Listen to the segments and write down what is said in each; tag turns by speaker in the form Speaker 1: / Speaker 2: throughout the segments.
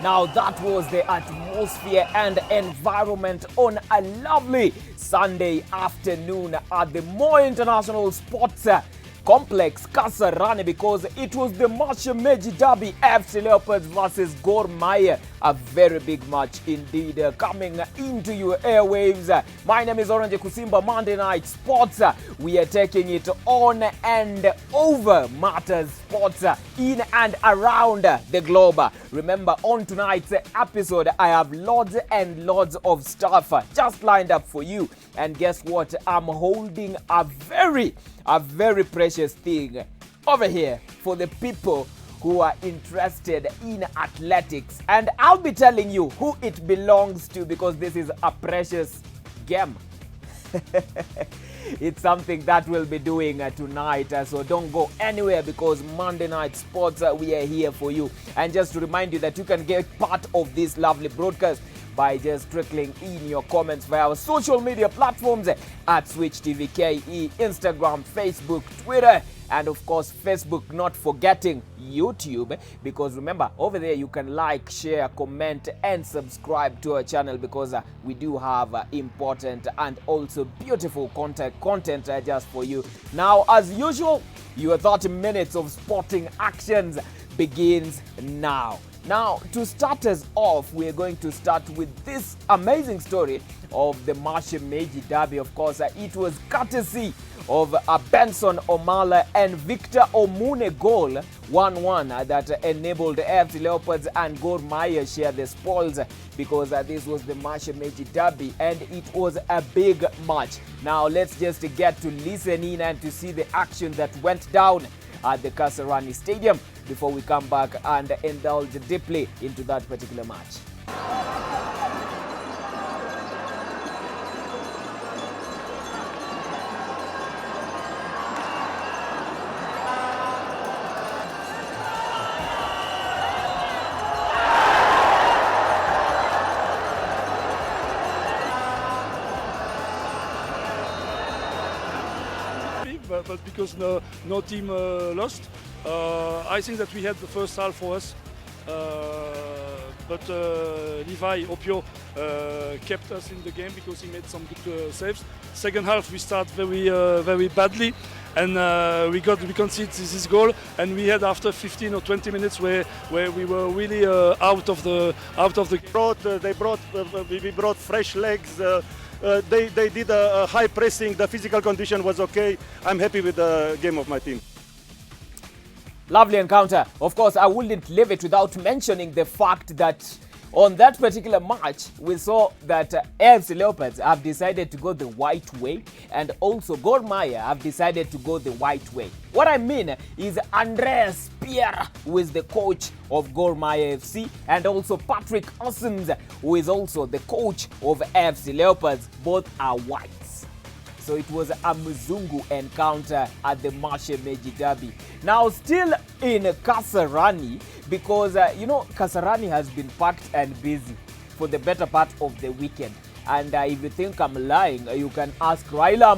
Speaker 1: Now that was the atmosphere and environment on a lovely Sunday afternoon at the Moi International Sports Complex, Kasarani, because it was the Mashemeji Derby, FC Leopards versus Gor Mahia. A very big match indeed coming into your airwaves. My name is Orange Kusimba. Monday Night Sports. We are taking it on and over matters sports in and around the globe. Remember, on tonight's episode, I have loads and loads of stuff just lined up for you. And guess what? I'm holding a very precious thing over here for the people who are interested in athletics, and I'll be telling you who it belongs to, because this is a precious gem. It's something that we'll be doing tonight, so don't go anywhere, because Monday Night Sports, we are here for you. And just to remind you that you can get part of this lovely broadcast by just trickling in your comments via our social media platforms at Switch TV KE, Instagram, Facebook, Twitter, and of course Facebook, not forgetting YouTube, because remember, over there you can like, share, comment, and subscribe to our channel, because we do have important and also beautiful content just for you. Now, as usual, your 30 minutes of sporting actions begins now. Now, to start us off, we're going to start with this amazing story of the Mashemeji Derby. Of course, it was courtesy of Benson Omanyala and Victor Omune goal 1-1 that enabled FC Leopards and Gor Mahia share the spoils, because this was the Mashemeji Derby and it was a big match. Now, let's just get to listen in and to see the action that went down at the Kasarani Stadium before we come back and indulge deeply into that particular match.
Speaker 2: But because no team lost, I think that we had the first half for us. But Levi Opio kept us in the game because he made some good saves. Second half we start very badly, and we conceded this goal, and we had after 15 or 20 minutes where we were really out of the.
Speaker 3: We brought fresh legs. They did a high pressing. The physical condition was okay. I'm happy with the game of my team.
Speaker 1: Lovely encounter. Of course, I wouldn't leave it without mentioning the fact that on that particular match, we saw that FC Leopards have decided to go the white way, and also Gor Mahia have decided to go the white way. What I mean is Andreas Pierre, who is the coach of Gor Mahia FC, and also Patrick Osums, who is also the coach of FC Leopards. Both are whites. So it was a Mzungu encounter at the Mashemeji Derby. Now, still in Kasarani, because, Kasarani has been packed and busy for the better part of the weekend. And if you think I'm lying, you can ask Raila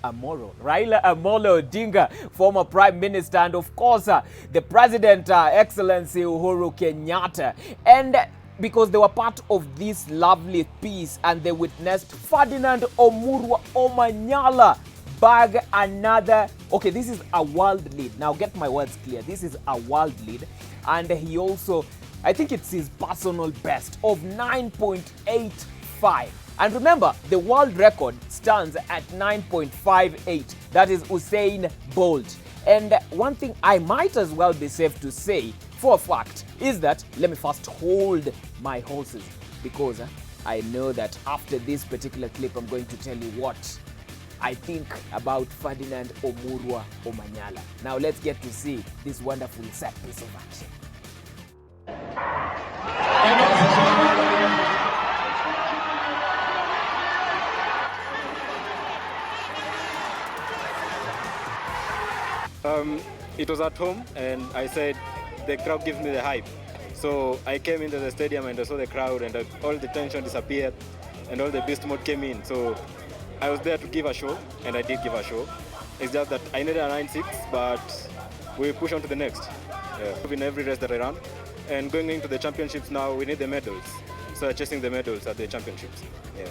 Speaker 1: Amolo Odinga, former Prime Minister, and of course, the President, Excellency Uhuru Kenyatta. And because they were part of this lovely piece, and they witnessed Ferdinand Omanyala bag another. Okay, this is a world lead. Now get my words clear. This is a world lead, and he also, I think it's his personal best of 9.85. And remember, the world record stands at 9.58. That is Usain Bolt. And one thing I might as well be safe to say for a fact is that, let me first hold my horses, because I know that after this particular clip, I'm going to tell you what I think about Ferdinand Omanyala. Now let's get to see this wonderful set piece of action.
Speaker 3: It was at home, and I said the crowd gives me the hype. So I came into the stadium and I saw the crowd, and all the tension disappeared and all the beast mode came in. So I was there to give a show, and I did give a show. It's just that I needed a 9.6, but we push on to the next. In every race that I run, And going into the championships now, we need the medals. So we're chasing the medals at the championships. Yeah.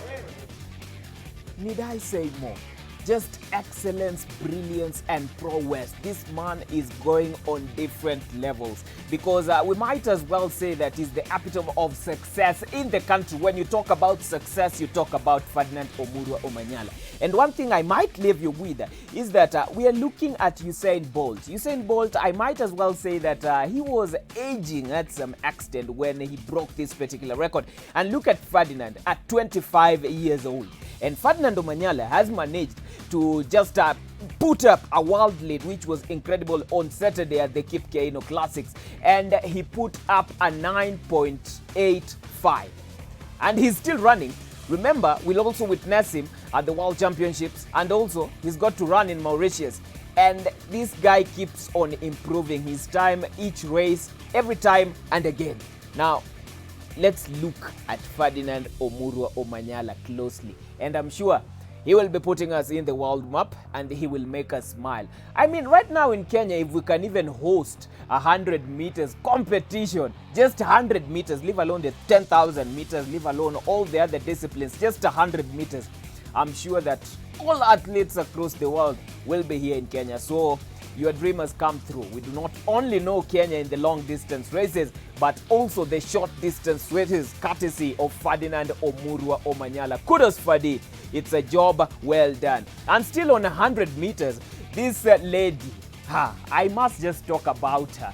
Speaker 1: Need I say more? Just excellence, brilliance, and prowess. This man is going on different levels because we might as well say that he's the epitome of success in the country. When you talk about success, you talk about Ferdinand Omanyala. And one thing I might leave you with is that we are looking at Usain Bolt. Usain Bolt, I might as well say that he was aging at some extent when he broke this particular record. And look at Ferdinand at 25 years old. And Ferdinand Omanyala has managed to just put up a world lead, which was incredible on Saturday at the Tuco-Kenya Classics. And he put up a 9.85. And he's still running. Remember, we'll also witness him at the World Championships. And also, he's got to run in Mauritius. And this guy keeps on improving his time each race, every time and again. Now, let's look at Ferdinand Omanyala closely. And I'm sure he will be putting us in the world map and he will make us smile. I mean, right now in Kenya, if we can even host 100 meters competition, just 100 meters, leave alone the 10,000 meters, leave alone all the other disciplines, just 100 meters, I'm sure that all athletes across the world will be here in Kenya. So your dream has come through. We do not only know Kenya in the long distance races, but also the short distance races, courtesy of Ferdinand Omanyala. Kudos, Ferdi. It's a job well done. And still on 100 meters, this lady, I must just talk about her.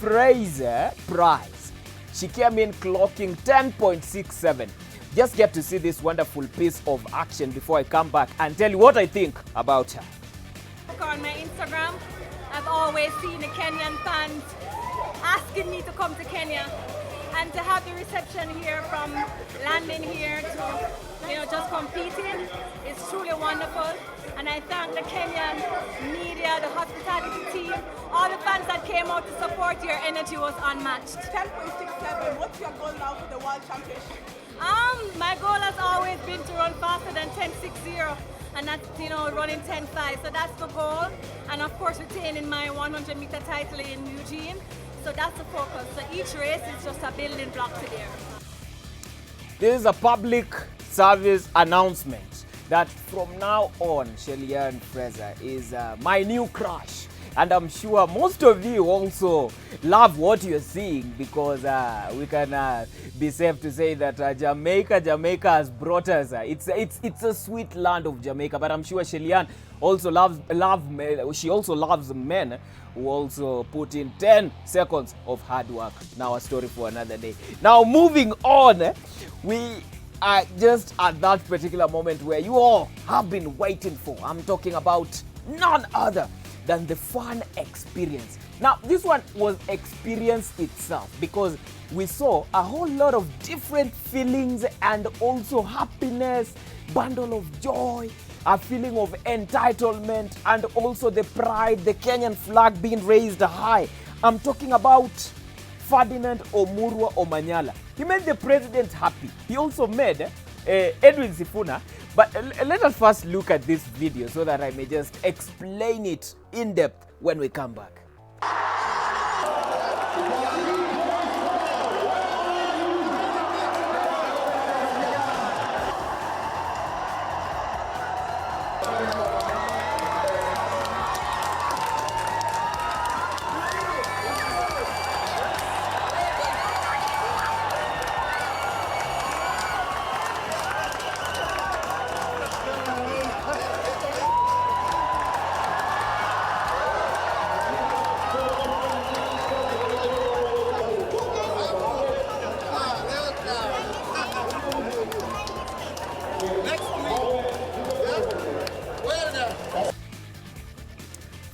Speaker 1: Elias Pryce. She came in clocking 10.67. Just get to see this wonderful piece of action before I come back and tell you what I think about her.
Speaker 4: On my Instagram, I've always seen the Kenyan fans asking me to come to Kenya, and to have the reception here, from landing here to just competing, is truly wonderful. And I thank the Kenyan media, the hospitality team, all the fans that came out to support. Your energy was unmatched.
Speaker 5: 10.67. What's your goal now for the World Championship?
Speaker 4: My goal has always been to run faster than 10.60. And that's, running 10.5. So that's the goal. And of course, retaining my 100-meter title in Eugene. So that's the focus. So each race is just a building block to there.
Speaker 1: This is a public service announcement that from now on, Elias Fraser is my new crush. And I'm sure most of you also love what you're seeing, because we can be safe to say that Jamaica has brought us. It's a sweet land of Jamaica, but I'm sure Elias also loves men who also put in 10 seconds of hard work. Now a story for another day. Now moving on, we are just at that particular moment where you all have been waiting for. I'm talking about none other than the fun experience. Now, this one was experience itself, because we saw a whole lot of different feelings and also happiness, bundle of joy, a feeling of entitlement, and also the pride, the Kenyan flag being raised high. I'm talking about Ferdinand Omanyala. He made the president happy. He also made Edwin Sifuna. But let us first look at this video so that I may just explain it in depth when we come back.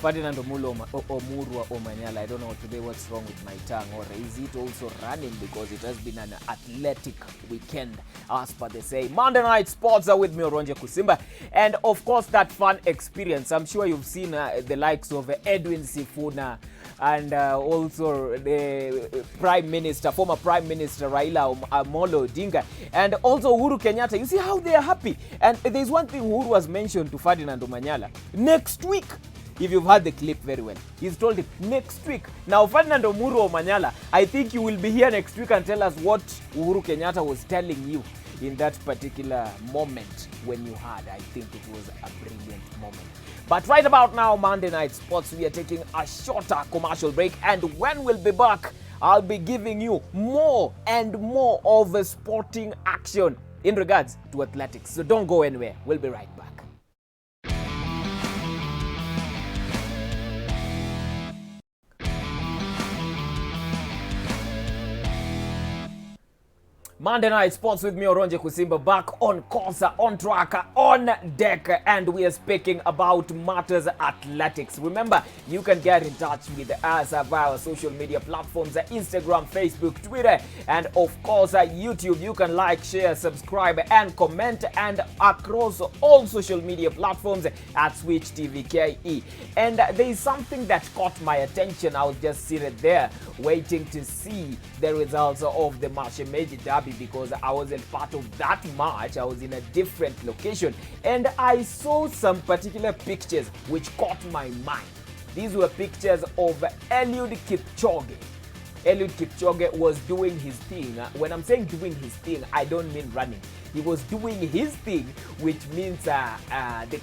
Speaker 1: Ferdinand Omanyala, I don't know today what's wrong with my tongue, or is it also running because it has been an athletic weekend, as per they say. Monday Night Sports are with me, Oronje Kusimba, and of course that fun experience. I'm sure you've seen the likes of Edwin Sifuna and also the Prime Minister, former Prime Minister Raila Amolo Odinga, and also Uhuru Kenyatta. You see how they are happy. And there's one thing Uhuru has mentioned to Ferdinand Omanyala. Next week, if you've heard the clip very well, he's told him next week. Now, Ferdinand Omanyala, I think you will be here next week and tell us what Uhuru Kenyatta was telling you in that particular moment when you heard. I think it was a brilliant moment. But right about now, Monday Night Sports, we are taking a shorter commercial break, and when we'll be back, I'll be giving you more and more of a sporting action in regards to athletics. So don't go anywhere. We'll be right back. Monday Night Sports with me, Oronje Kusimba, back on course, on track, on deck, and we are speaking about matters athletics. Remember, you can get in touch with us via our social media platforms, Instagram, Facebook, Twitter, and of course, YouTube. You can like, share, subscribe, and comment, and across all social media platforms at Switch TV KE. And there is something that caught my attention. I was just sitting there waiting to see the results of the Mashemeji derby, because I wasn't part of that match. I was in a different location, and I saw some particular pictures which caught my mind. These were pictures of Eliud Kipchoge. Eliud Kipchoge was doing his thing. When I'm saying doing his thing, I don't mean running. He was doing his thing, which means the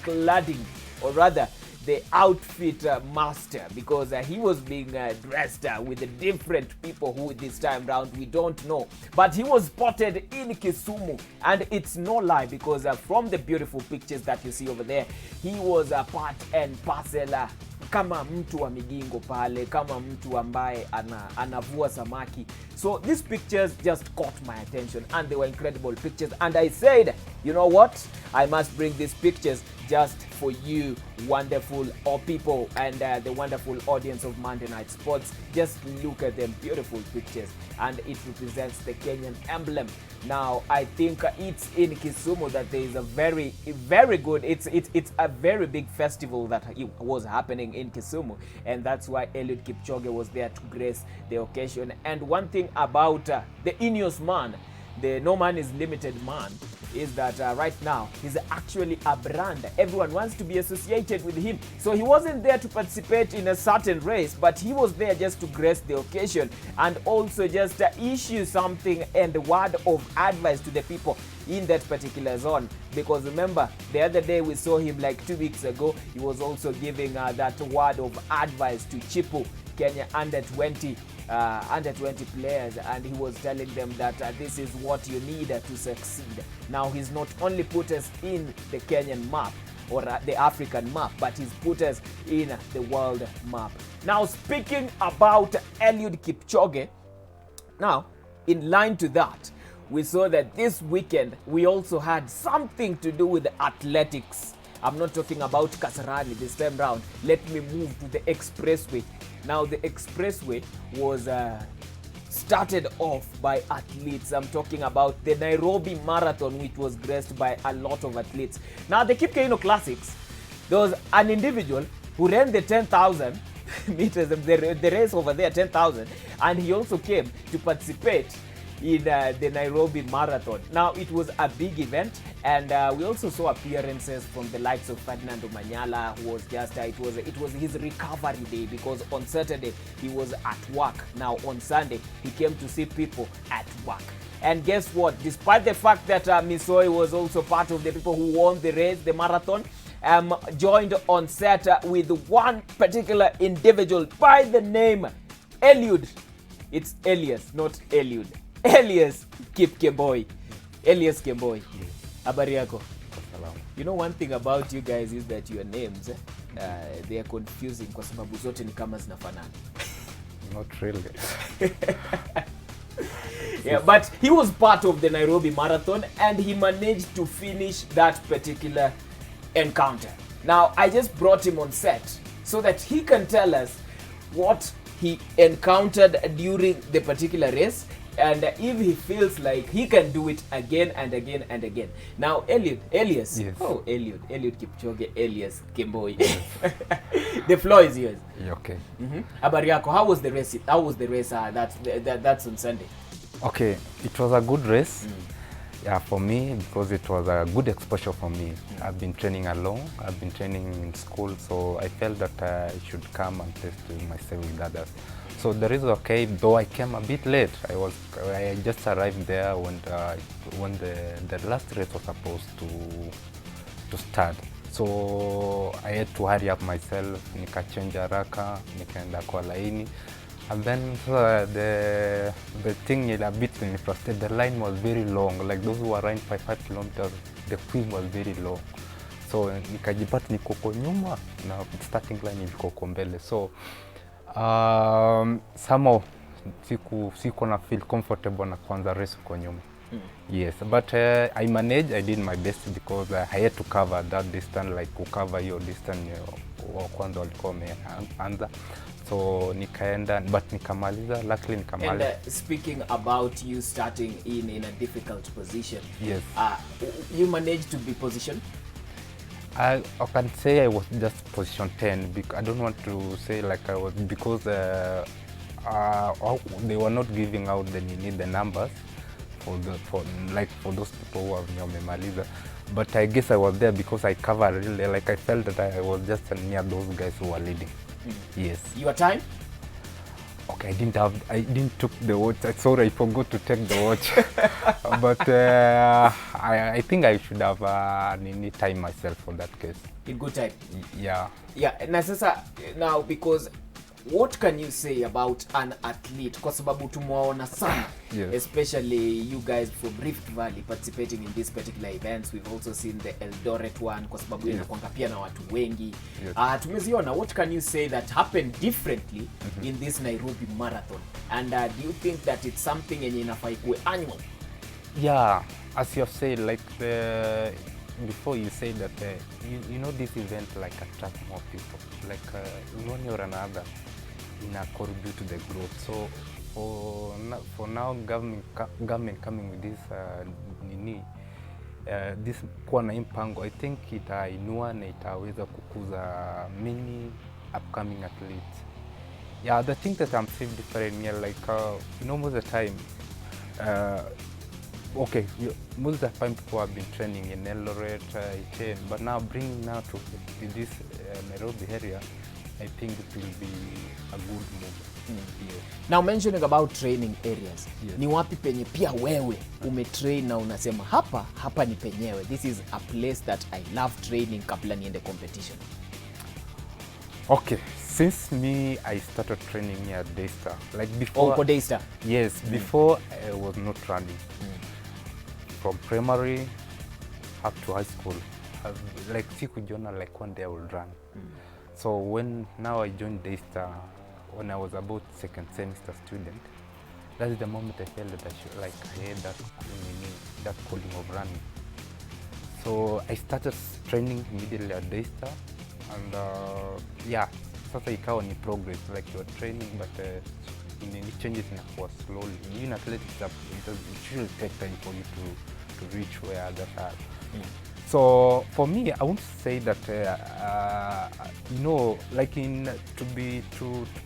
Speaker 1: cladding, or rather the outfit master, because he was being dressed with the different people who this time round we don't know. But he was spotted in Kisumu, and it's no lie, because from the beautiful pictures that you see over there, he was part and parcel kama mtu wa migingo pale, kama mtu ambaye anavua samaki. So these pictures just caught my attention, and they were incredible pictures, and I said, you know what, I must bring these pictures just for you wonderful people and the wonderful audience of Monday Night Sports. Just look at them, beautiful pictures, and it represents the Kenyan emblem. Now, I think it's in Kisumu that there is a very good, it's a very big festival that was happening in Kisumu, and that's why Eliud Kipchoge was there to grace the occasion. And one thing about the Ineos man, the no man is limited man, is that right now he's actually a brand. Everyone wants to be associated with him. So he wasn't there to participate in a certain race, but he was there just to grace the occasion, and also just issue something and a word of advice to the people in that particular zone. Because remember, the other day we saw him like 2 weeks ago, he was also giving that word of advice to Chipu, Kenya under 20 players, and he was telling them that this is what you need to succeed. Now, he's not only put us in the Kenyan map or the African map, but he's put us in the world map. Now, speaking about Eliud Kipchoge, now, in line to that, we saw that this weekend we also had something to do with athletics. I'm not talking about Kasarani this time round. Let me move to the expressway. Now, the expressway was started off by athletes. I'm talking about the Nairobi Marathon, which was graced by a lot of athletes. Now, the Tuco-Kenya Classics, there was an individual who ran the 10,000 meters, the race over there, 10,000, and he also came to participate in the Nairobi Marathon. Now, it was a big event, and we also saw appearances from the likes of Ferdinand Omanyala, who was just, it was his recovery day, because on Saturday he was at work. Now, on Sunday, he came to see people at work. And guess what? Despite the fact that Misoi was also part of the people who won the race, the marathon, joined on set with one particular individual by the name Eliud. It's Elias, not Eliud. Elias Kipchoge. Elias Kipchoge. Habari yako? You know, one thing about you guys is that your names, they are confusing kwa sababu zote ni kama zinafanana.
Speaker 6: Not really.
Speaker 1: Yeah, but he was part of the Nairobi Marathon, and he managed to finish that particular encounter. Now, I just brought him on set so that he can tell us what he encountered during the particular race, and if he feels like he can do it again and again and again. Now, Elias.
Speaker 6: Yes.
Speaker 1: Oh, Eliud Kipchoge, Elias Kipchoge. Yes. The floor is yours.
Speaker 6: Okay.
Speaker 1: Habari yako, how was the race? How was the race that's on Sunday?
Speaker 6: Okay, it was a good race. Yeah, for me, because it was a good exposure for me. I've been training alone, I've been training in school, so I felt that I should come and test myself with others. So the reason, okay, though I came a bit late, I just arrived there when the last race was supposed to start. So I had to hurry up myself, nikachange haraka, nikaenda kwa laini. And then the thing is a bit frustrated. The line was very long, like those who were running 5 kilometers, the queue was very long. So nikajipata niko kwa nyuma na starting line iliko kwa mbele. So somehow siku na feel comfortable na kwanza race kwa nyuma. Yes, but I managed. I did my best because I had to cover that distance, like cover your distance wa kwanza walikuwa wameanza. So nikaenda, but nikamaliza, luckily nikamaliza.
Speaker 1: And speaking about you starting in a difficult position,
Speaker 6: yes,
Speaker 1: you managed to be positioned?
Speaker 6: I can say I was just position 10 because I don't want to say like I was, because they were not giving out the numbers for those people who have wamemaliza. But I guess I was there because I covered really, like I felt that I was just near those guys who were leading. Yes.
Speaker 1: Your time?
Speaker 6: Okay, I didn't took the watch. Sorry, I forgot to take the watch. But I think I should have time myself for that case.
Speaker 1: In good time?
Speaker 6: Yeah.
Speaker 1: Yeah, na sasa now, because what can you say about an athlete? Kwa sababu tumewaona sana,
Speaker 6: yes,
Speaker 1: especially you guys from Rift Valley participating in these particular events. We've also seen the Eldoret one kwa sababu inakuanga pia na watu wengi. Yes. Tumeziona. What can you say that happened differently in this Nairobi Marathon? And do you think that it's something yenye inafaa ikuwe annual?
Speaker 6: Yeah, as you have said, like before you say that you know this event like attract more people, like one way or another contribute to the growth. So for now government coming with this this kuwa na mpango, I think itainua na itaweza kukuza many upcoming athletes. Yeah, the thing that I'm seeing different here, like most of the time okay, most of the time people have been training in Eldoret, but now bringing now to this Nairobi area, I think it will be a good move. Yes.
Speaker 1: Now mentioning about training areas,
Speaker 6: yes,
Speaker 1: ni wapi penye pia wewe umetrain na unasema hapa ni penyewe, this is a place that I love training kabla niende competition?
Speaker 6: Okay, since I started training here at Daystar, like before.
Speaker 1: Oh, for Daystar?
Speaker 6: Yes, before I was not running. From primary up to high school, like sikujiona like one day I will run. So when now I joined Daystar, when I was about second semester student, that is the moment I felt that I had that calling of running. So I started training immediately at Daystar, and yeah, sasa ikawa ni progress, like you're training but it changes inakuwa slowly. In athletics, it should take time for you to reach where others are. So for me, I won't say that like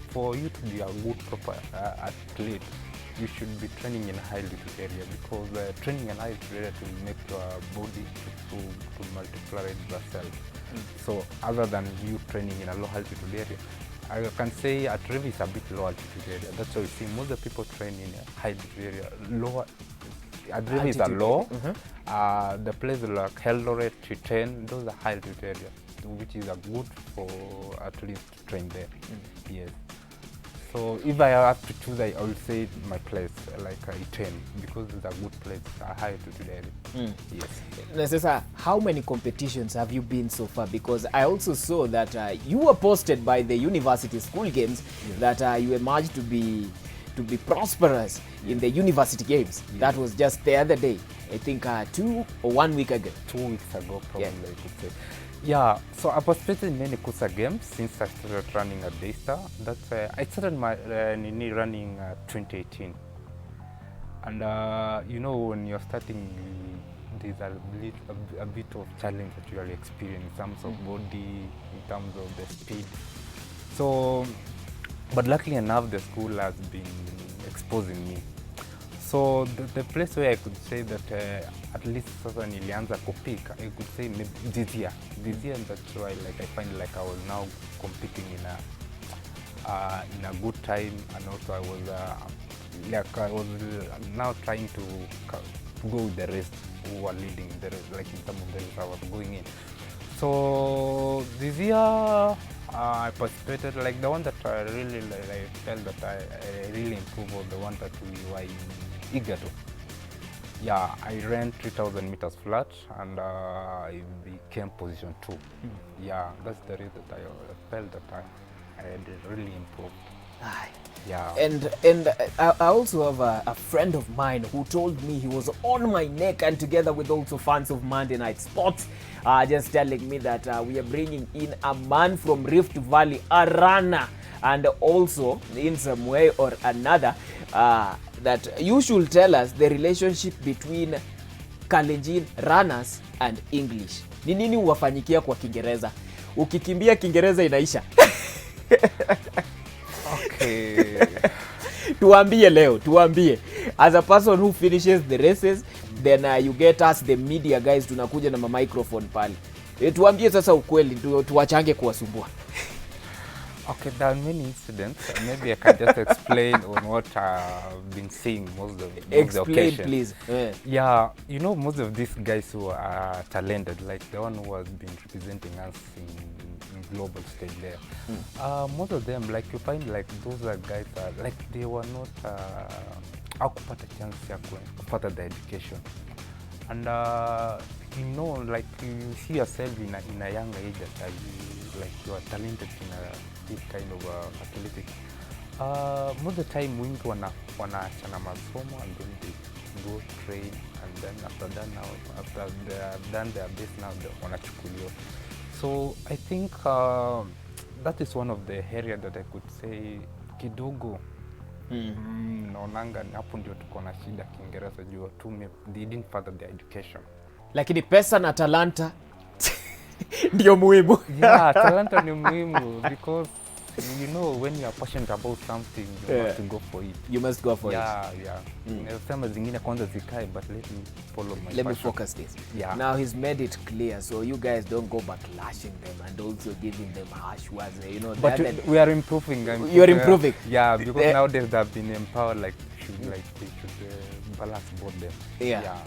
Speaker 6: for you to be a good proper athlete, you should be training in a high altitude area, because training in a high altitude area will make your body to multiply itself. So other than you training in a low altitude area, I can say at River is a bit low altitude area. That's why you see most of the people train in a high altitude area. Lower at River is a low. The place like Eldoret, Chichen, those are high altitude areas, which is a good for athletes to train there. Yes. So if I have to choose, I will say my place, like Iten, because it's a good place, a high altitude area. Yes.
Speaker 1: Nasesa, how many competitions have you been so far? Because I also saw that you were posted by the university school games, yes, that you emerged to be prosperous in the university games. Yes. That was just the other day. I think 2 or 1 week ago.
Speaker 6: 2 weeks ago, probably, I could say. Yeah, so I participated in many Kusa games since I started running at Daystar. That's I started my running 2018. And when you're starting, there's a bit of challenge that you really experience in terms of body, in terms of the speed. So, but luckily enough, the school has been exposing me. So the place where I could say that at least sasa nilianza kupika, I could say maybe this year, and that's why like I find like I was now competing in a good time, and also I was now trying to go with the rest who are leading the rest, like in some of the races I was going in. So this year I participated, like the one that I really I felt that I really improved was the one that we were in Igato. Yeah, I ran 3,000 meters flat and I became position 2. Yeah, that's the reason that I felt that I did really improved.
Speaker 1: Aye.
Speaker 6: Yeah.
Speaker 1: And I also have a friend of mine who told me he was on my neck, and together with also fans of Monday Night Sports, just telling me that we are bringing in a man from Rift Valley, a runner, and also in some way or another that you should tell us the relationship between Kalenjin runners and English. Ni nini huwafanyikia kwa Kiingereza? Ukikimbia Kiingereza inaisha.
Speaker 6: Okay.
Speaker 1: Tuambie leo, tuambie. As a person who finishes the races, then you get us the media guys, tunakuja na microphone pale. Tuambie sasa ukweli, tuwachange kuwasumbua.
Speaker 6: Okay, there are many incidents. Maybe I can just explain on what I've been seeing most of the
Speaker 1: Explain, please.
Speaker 6: Yeah, you know, most of these guys who are talented, like the one who has been representing us in global stage there. Most of them, like you find like those are guys that like they were not hakupata chance ya kupata the education. And you know, like you see yourself in a young age that you are talented in this kind of athletics. Most of the time wengi wanaachana masomo and then they go train, and then after they have done their best, now they wanachukuliwa. So I think that is one of the area that I could say kidogo naonanga hapo ndio tuko na shida Kiingereza juu they didn't further their education.
Speaker 1: Lakini pesa na talanta ndio muhimu.
Speaker 6: Yeah, talanta ni muhimu because you know when you are passionate about something you must go for it.
Speaker 1: You must go for it.
Speaker 6: Yeah. Nasema zingine kwanza zikae, but let me follow my passion.
Speaker 1: Let me focus this.
Speaker 6: Yeah.
Speaker 1: Now he's made it clear, so you guys don't go backlashing them and also giving them harsh words. You know,
Speaker 6: but we are improving.
Speaker 1: You're improving.
Speaker 6: Yeah, because nowadays they have been empowered. Like they should balance both them.
Speaker 1: Yeah.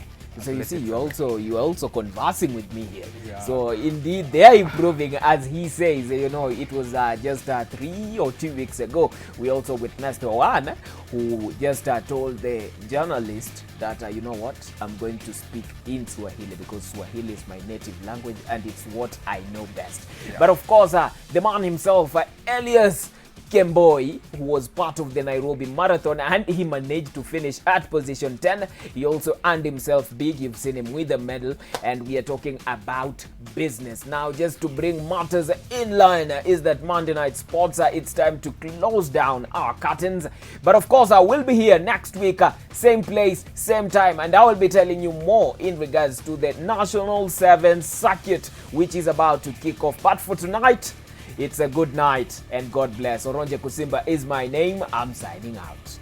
Speaker 1: So you see, you are also conversing with me here.
Speaker 6: Yeah.
Speaker 1: So indeed, they are improving, as he says. You know, it was just 3 or 2 weeks ago. We also witnessed one who just told the journalist that you know what, I'm going to speak in Swahili because Swahili is my native language and it's what I know best. Yeah. But of course, the man himself, Elias, Kemboi, who was part of the Nairobi Marathon, and he managed to finish at position 10. He also earned himself big. You've seen him with a medal, and we are talking about business. Now, just to bring matters in line, is that Monday Night Sports, it's time to close down our curtains. But of course, I will be here next week, same place, same time, and I will be telling you more in regards to the National 7 Circuit, which is about to kick off. But for tonight, it's a good night and God bless. Oronje Kusimba is my name. I'm signing out.